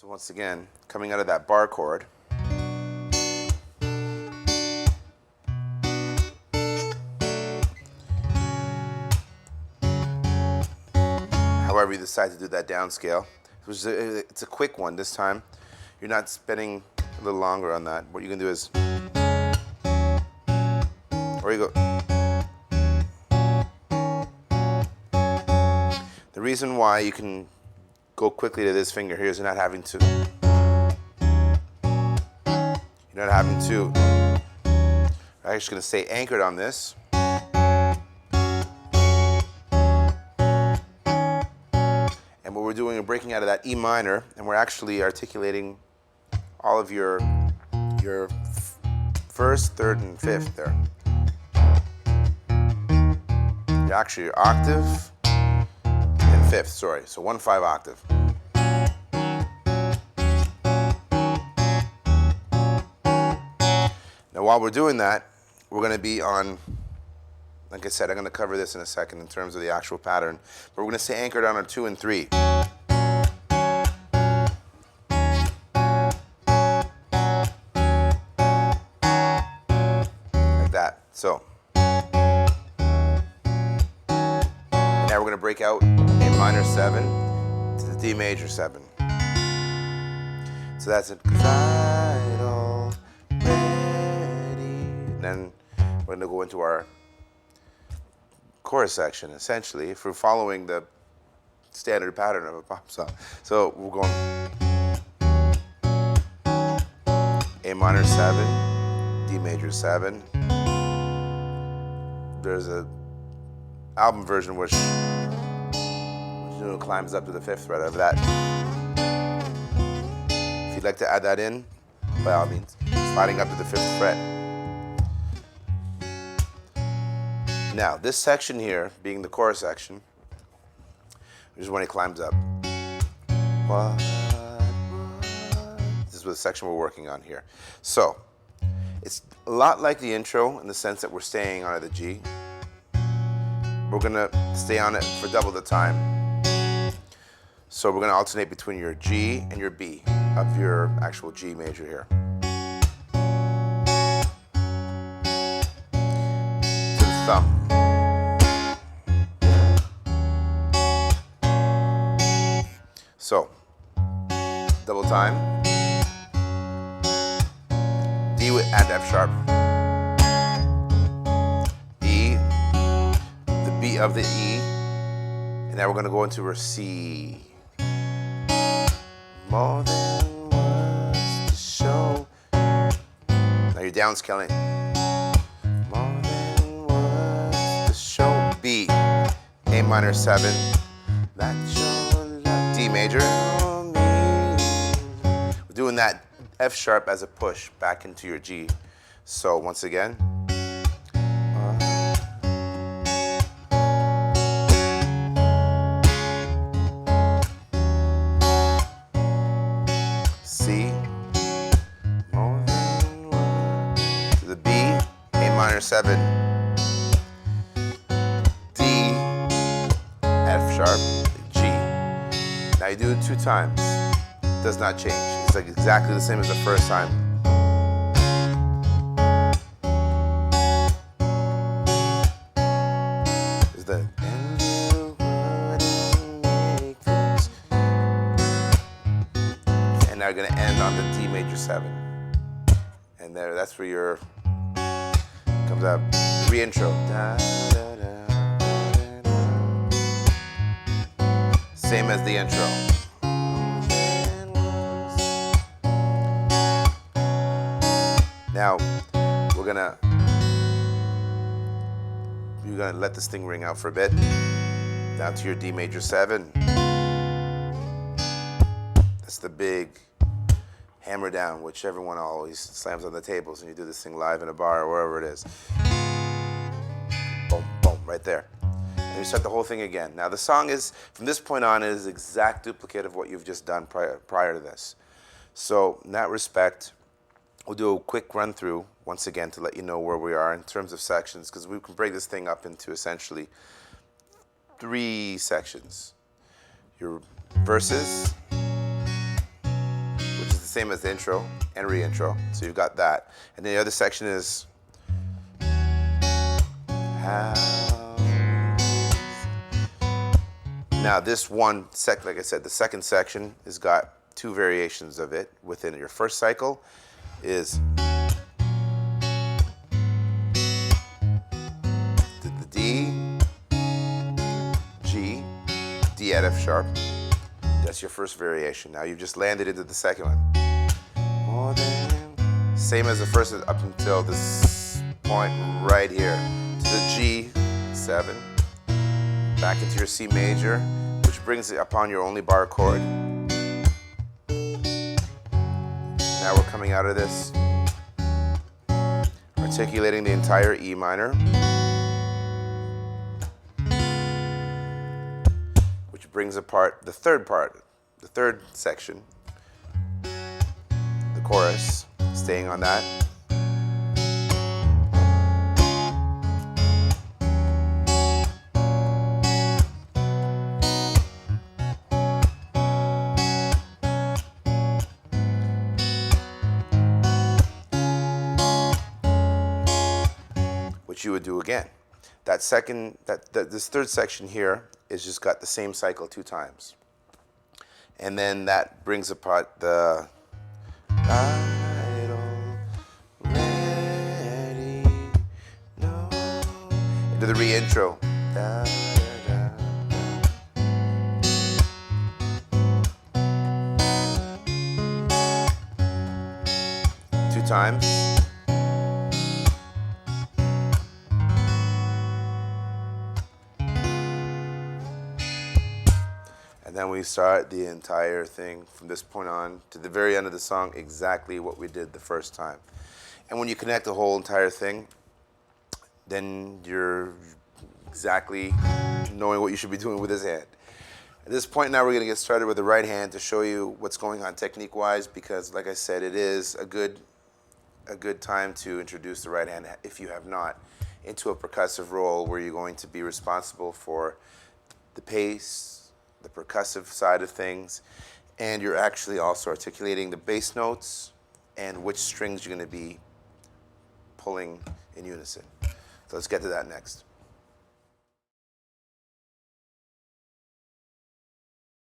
So once again, coming out of that bar chord, however you decide to do that downscale, it's a quick one this time. You're not spending a little longer on that. What you can do is, or you go. The reason why you can go quickly to this finger here is you're not having to. I'm actually going to say anchored on this. And what we're doing, we're breaking out of that E minor, and we're actually articulating all of your first, third, and fifth there. Actually, your octave and fifth, sorry. So 1-5 octave. Now while we're doing that, we're going to be on, like I said, I'm going to cover this in a second in terms of the actual pattern, but we're going to stay anchored on our 2 and 3. Like that. So now we're going to break out A minor 7 to the D major 7. So that's it. 'Cause I'd already. And then we're going to go into our chorus section, essentially, if we're following the standard pattern of a pop song. So we're going A minor 7, D major 7. There's a album version which climbs up to the 5th fret of that. If you'd like to add that in, by all means, sliding up to the 5th fret. Now, this section here, being the chorus section, this is when it climbs up. This is the section we're working on here. So, it's a lot like the intro in the sense that we're staying on the G. We're gonna stay on it for double the time. So we're gonna alternate between your G and your B of your actual G major here. To the thumb. So, double time. D and F sharp. E, the B of the E, and now we're going to go into our C. More than words to show. Now you're downscaling. More than words to show. B, A minor 7, that's your love. D major. We're doing that F sharp as a push back into your G. So once again. C. More than one. To the B, A minor 7. D, F sharp, G. Now you do it 2 times. It does not change. It's like exactly the same as the first time. Is the and you wouldn't make this. And now you're gonna end on the D major 7. And there, that's where your comes out re-intro. Same as the intro. Now, you're gonna let this thing ring out for a bit. Down to your D major 7. That's the big hammer down, which everyone always slams on the tables when you do this thing live in a bar or wherever it is. Boom, boom, right there. And you start the whole thing again. Now the song is, from this point on, is exact duplicate of what you've just done prior to this. So in that respect, we'll do a quick run through once again to let you know where we are in terms of sections, because we can break this thing up into essentially 3 sections. Your verses, same as the intro and re-intro, so you've got that. And then the other section is now this one like I said, the second section has got two variations of it within it. Your first cycle is the D, G, D at F sharp. That's your first variation. Now you've just landed into the second one. More than, same as the first up until this point right here. To the G7, back into your C major, which brings it upon your only bar chord. Now we're coming out of this, articulating the entire E minor, which brings apart the third part, the third section, the chorus, staying on that. Which you would do again. That second, this third section here is just got the same cycle 2 times. And then that brings apart the ready, no, into the re-intro. Two times. And then we start the entire thing from this point on to the very end of the song, exactly what we did the first time. And when you connect the whole entire thing, then you're exactly knowing what you should be doing with this hand. At this point now we're going to get started with the right hand to show you what's going on technique-wise, because like I said, it is a good time to introduce the right hand, if you have not, into a percussive role where you're going to be responsible for the pace, the percussive side of things, and you're actually also articulating the bass notes and which strings you're going to be pulling in unison. So let's get to that next.